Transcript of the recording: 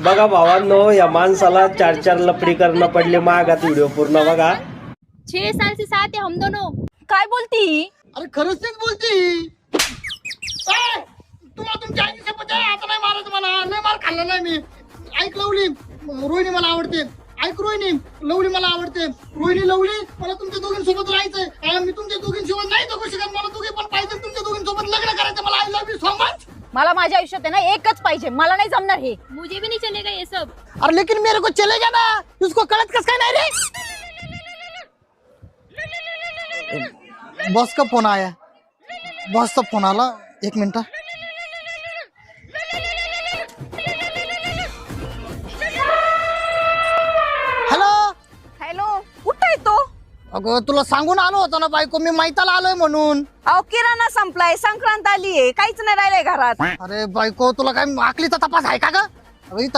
बघा भावांनो, या माणसाला 4 लपडी करणं पडले मागात. व्हिडिओ पूर्ण बघा. 6 साल से साथ है हम दोनों. काय बोलती? अरे खरंच तेच बोलती. तुम्हाला तुमच्या आईची शपथ आहे, आता नाही मारायचं मला. नाही मार खाल्ला नाही मी. ऐक लवली, रोहिणी मला आवडते. ऐक रोहिणी, लवली मला आवडते. रोहिणी, लवली, मला तुमच्या दोघींसोबत राहायचंय. कारण मी तुमच्या दोघींसोबत नाही जगू शकत. मला दोघे पण पाहिजे. तुमच्या दोघींसोबत लग्न करायचं मला. I love you so much. मला माझ्या आयुष्यात आहे ना एकच पाहिजे, मला नाही जमणार हे. मुझे भी नहीं चलेगा ये सब. अरे लेकिन मेरे को चलेगा ना. उसको कळत कस काय नाही रे. बॉस का फोन आया. बॉसचा फोन आला. 1 मिनिट. हॅलो. हॅलो, कुठं आहे तो? अगं तुला सांगून आलो होतो ना बायको, मी मैताला आलोय म्हणून. अहो किराणा संपलाय, संक्रांत आलीये, काहीच नाही राहिलंय घरात. अरे बायको, तुला काय आकलीचा तपास आहे का ग. अगं इथं